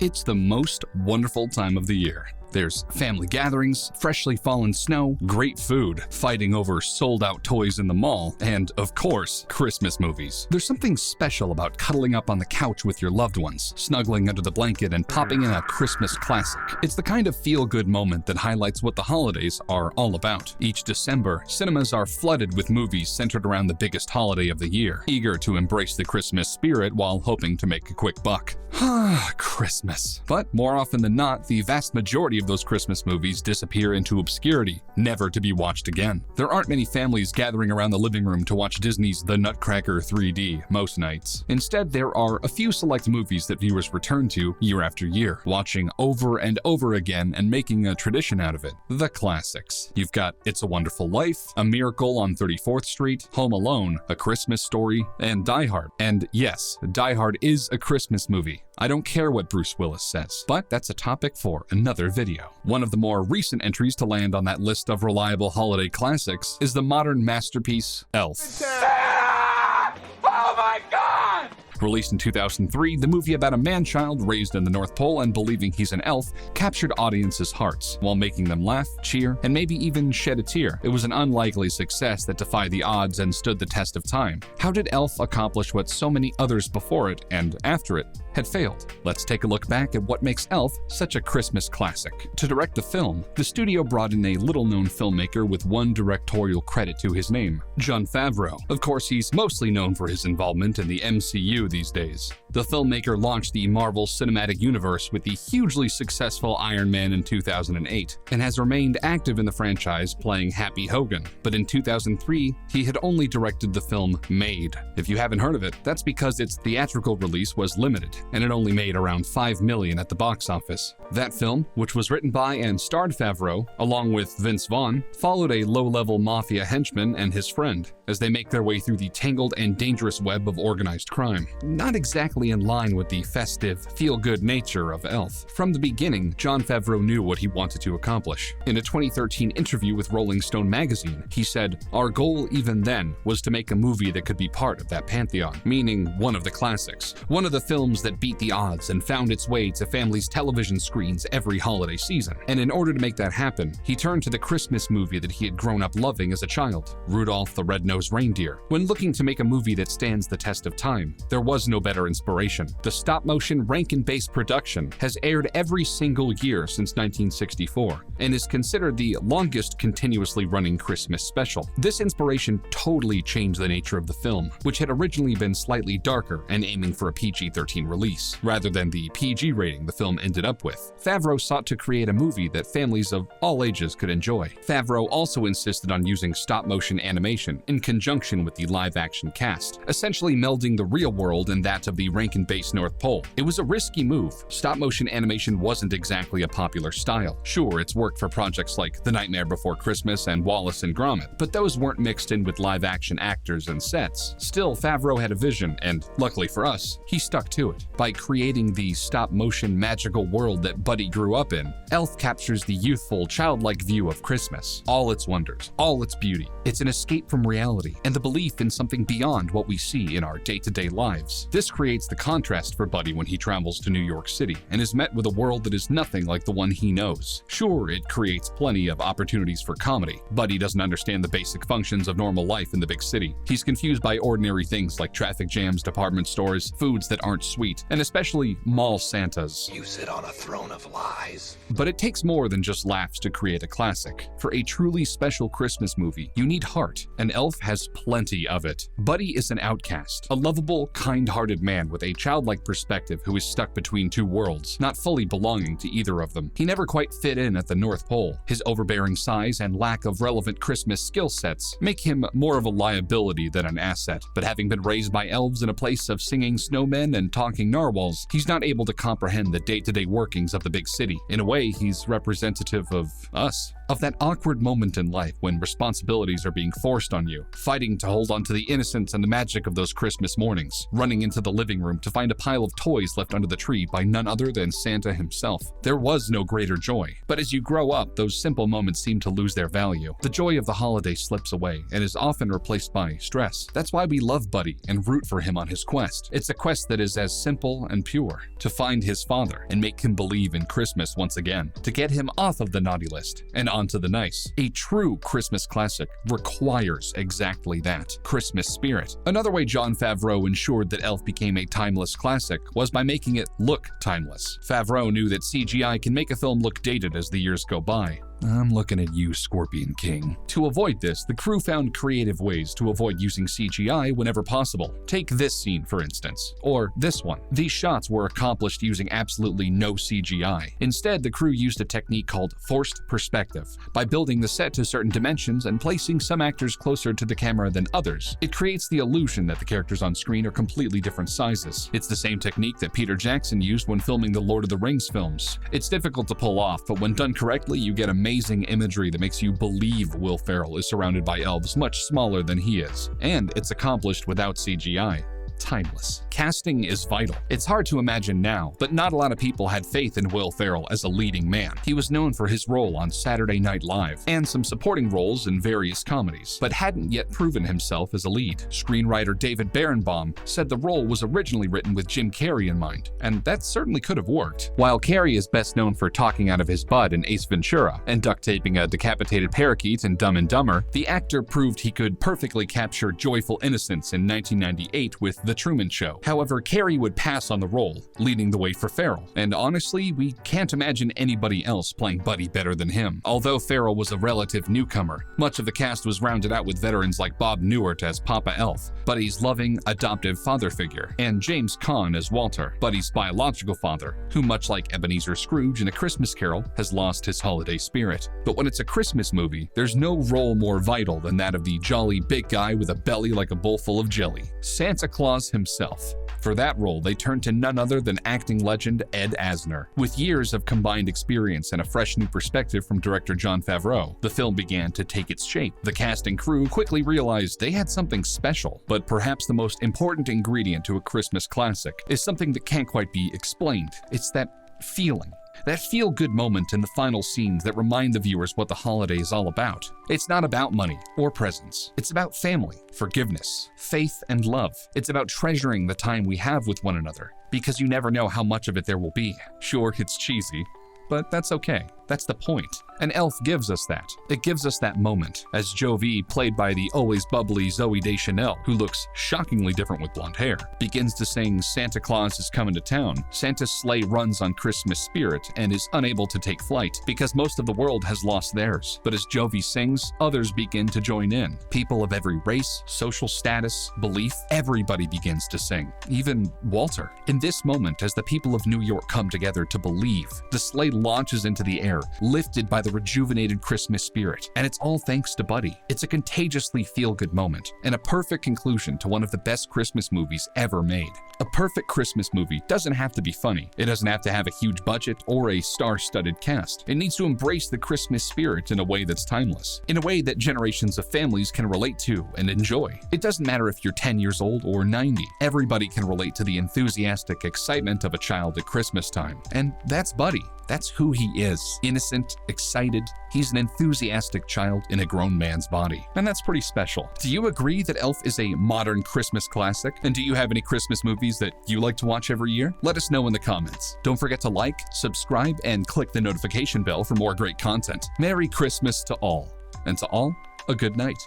It's the most wonderful time of the year. There's family gatherings, freshly fallen snow, great food, fighting over sold-out toys in the mall, and, of course, Christmas movies. There's something special about cuddling up on the couch with your loved ones, snuggling under the blanket, and popping in a Christmas classic. It's the kind of feel-good moment that highlights what the holidays are all about. Each December, cinemas are flooded with movies centered around the biggest holiday of the year, eager to embrace the Christmas spirit while hoping to make a quick buck. Christmas. But more often than not, the vast majority of those Christmas movies disappear into obscurity, never to be watched again. There aren't many families gathering around the living room to watch Disney's The Nutcracker 3D most nights. Instead, there are a few select movies that viewers return to year after year, watching over and over again and making a tradition out of it. The classics. You've got It's a Wonderful Life, A Miracle on 34th Street, Home Alone, A Christmas Story, and Die Hard. And yes, Die Hard is a Christmas movie. I don't care what Bruce Willis says, but that's a topic for another video. One of the more recent entries to land on that list of reliable holiday classics is the modern masterpiece, Elf. Oh my God! Released in 2003, the movie about a man-child raised in the North Pole and believing he's an elf captured audiences' hearts while making them laugh, cheer, and maybe even shed a tear. It was an unlikely success that defied the odds and stood the test of time. How did Elf accomplish what so many others before it and after it had failed? Let's take a look back at what makes Elf such a Christmas classic. To direct the film, the studio brought in a little-known filmmaker with one directorial credit to his name, Jon Favreau. Of course, he's mostly known for his involvement in the MCU these days. The filmmaker launched the Marvel Cinematic Universe with the hugely successful Iron Man in 2008, and has remained active in the franchise playing Happy Hogan. But in 2003, he had only directed the film Made. If you haven't heard of it, that's because its theatrical release was limited, and it only made around $5 million at the box office. That film, which was written by and starred Favreau, along with Vince Vaughn, followed a low-level mafia henchman and his friend as they make their way through the tangled and dangerous web of organized crime. Not exactly in line with the festive, feel-good nature of Elf. From the beginning, Jon Favreau knew what he wanted to accomplish. In a 2013 interview with Rolling Stone magazine, he said, "Our goal even then was to make a movie that could be part of that pantheon," meaning one of the classics, one of the films that beat the odds and found its way to families' television screens every holiday season. And in order to make that happen, he turned to the Christmas movie that he had grown up loving as a child, Rudolph the Red-Nosed Reindeer. When looking to make a movie that stands the test of time, there was no better inspiration. The stop-motion Rankin-based production has aired every single year since 1964 and is considered the longest continuously running Christmas special. This inspiration totally changed the nature of the film, which had originally been slightly darker and aiming for a PG-13 release, rather than the PG rating the film ended up with. Favreau sought to create a movie that families of all ages could enjoy. Favreau also insisted on using stop-motion animation in conjunction with the live-action cast, essentially melding the real world and that of the Rankin-based North Pole. It was a risky move. Stop-motion animation wasn't exactly a popular style. Sure, it's worked for projects like The Nightmare Before Christmas and Wallace and Gromit, but those weren't mixed in with live-action actors and sets. Still, Favreau had a vision, and luckily for us, he stuck to it. By creating the stop-motion magical world that Buddy grew up in, Elf captures the youthful, childlike view of Christmas, all its wonders, all its beauty. It's an escape from reality and the belief in something beyond what we see in our day-to-day lives. This creates the contrast for Buddy when he travels to New York City and is met with a world that is nothing like the one he knows. Sure, it creates plenty of opportunities for comedy. Buddy doesn't understand the basic functions of normal life in the big city. He's confused by ordinary things like traffic jams, department stores, foods that aren't sweet, and especially mall Santas. You sit on a throne of lies. But it takes more than just laughs to create a classic. For a truly special Christmas movie, you need heart, and Elf has plenty of it. Buddy is an outcast, a lovable, kind-hearted man with a childlike perspective who is stuck between two worlds, not fully belonging to either of them. He never quite fit in at the North Pole. His overbearing size and lack of relevant Christmas skill sets make him more of a liability than an asset. But having been raised by elves in a place of singing snowmen and talking narwhals, he's not able to comprehend the day-to-day workings of the big city. In a way, he's representative of us. of that awkward moment in life when responsibilities are being forced on you, fighting to hold on to the innocence and the magic of those Christmas mornings, running into the living room to find a pile of toys left under the tree by none other than Santa himself. There was no greater joy. But as you grow up, those simple moments seem to lose their value. The joy of the holiday slips away and is often replaced by stress. That's why we love Buddy and root for him on his quest. It's a quest that is as simple and pure: to find his father and make him believe in Christmas once again, to get him off of the naughty list and onto the nice. A true Christmas classic requires exactly that: Christmas spirit. Another way Jon Favreau ensured that Elf became a timeless classic was by making it look timeless. Favreau knew that CGI can make a film look dated as the years go by. I'm looking at you, Scorpion King. To avoid this, the crew found creative ways to avoid using CGI whenever possible. Take this scene, for instance, or this one. These shots were accomplished using absolutely no CGI. Instead, the crew used a technique called forced perspective. By building the set to certain dimensions and placing some actors closer to the camera than others, it creates the illusion that the characters on screen are completely different sizes. It's the same technique that Peter Jackson used when filming the Lord of the Rings films. It's difficult to pull off, but when done correctly, you get amazing imagery that makes you believe Will Ferrell is surrounded by elves much smaller than he is. And it's accomplished without CGI. Timeless. Casting is vital. It's hard to imagine now, but not a lot of people had faith in Will Ferrell as a leading man. He was known for his role on Saturday Night Live and some supporting roles in various comedies, but hadn't yet proven himself as a lead. Screenwriter David Berenbaum said the role was originally written with Jim Carrey in mind, and that certainly could have worked. While Carrey is best known for talking out of his butt in Ace Ventura and duct taping a decapitated parakeet in Dumb and Dumber, the actor proved he could perfectly capture joyful innocence in 1998 with The Truman Show. However, Carrey would pass on the role, leading the way for Ferrell. And honestly, we can't imagine anybody else playing Buddy better than him. Although Ferrell was a relative newcomer, much of the cast was rounded out with veterans like Bob Newhart as Papa Elf, Buddy's loving, adoptive father figure, and James Caan as Walter, Buddy's biological father, who, much like Ebenezer Scrooge in A Christmas Carol, has lost his holiday spirit. But when it's a Christmas movie, there's no role more vital than that of the jolly big guy with a belly like a bowl full of jelly, Santa Claus himself. For that role, they turned to none other than acting legend Ed Asner. With years of combined experience and a fresh new perspective from director Jon Favreau, the film began to take its shape. The cast and crew quickly realized they had something special, but perhaps the most important ingredient to a Christmas classic is something that can't quite be explained. It's that feeling. That feel-good moment in the final scenes that remind the viewers what the holiday is all about. It's not about money or presents. It's about family, forgiveness, faith, and love. It's about treasuring the time we have with one another, because you never know how much of it there will be. Sure, it's cheesy, but that's okay. That's the point. And Elf gives us that. It gives us that moment, as Jovi, played by the always bubbly Zooey Deschanel, who looks shockingly different with blonde hair, begins to sing Santa Claus is Coming to Town. Santa's sleigh runs on Christmas spirit and is unable to take flight because most of the world has lost theirs. But as Jovi sings, others begin to join in. People of every race, social status, belief, everybody begins to sing. Even Walter. In this moment, as the people of New York come together to believe, the sleigh launches into the air, lifted by the rejuvenated Christmas spirit, and it's all thanks to Buddy. It's a contagiously feel-good moment, and a perfect conclusion to one of the best Christmas movies ever made. A perfect Christmas movie doesn't have to be funny. It doesn't have to have a huge budget or a star-studded cast. It needs to embrace the Christmas spirit in a way that's timeless, in a way that generations of families can relate to and enjoy. It doesn't matter if you're 10 years old or 90. Everybody can relate to the enthusiastic excitement of a child at Christmas time, and that's Buddy. That's who he is. Innocent, excited. He's an enthusiastic child in a grown man's body. And that's pretty special. Do you agree that Elf is a modern Christmas classic? And do you have any Christmas movies that you like to watch every year? Let us know in the comments. Don't forget to like, subscribe, and click the notification bell for more great content. Merry Christmas to all. And to all, a good night.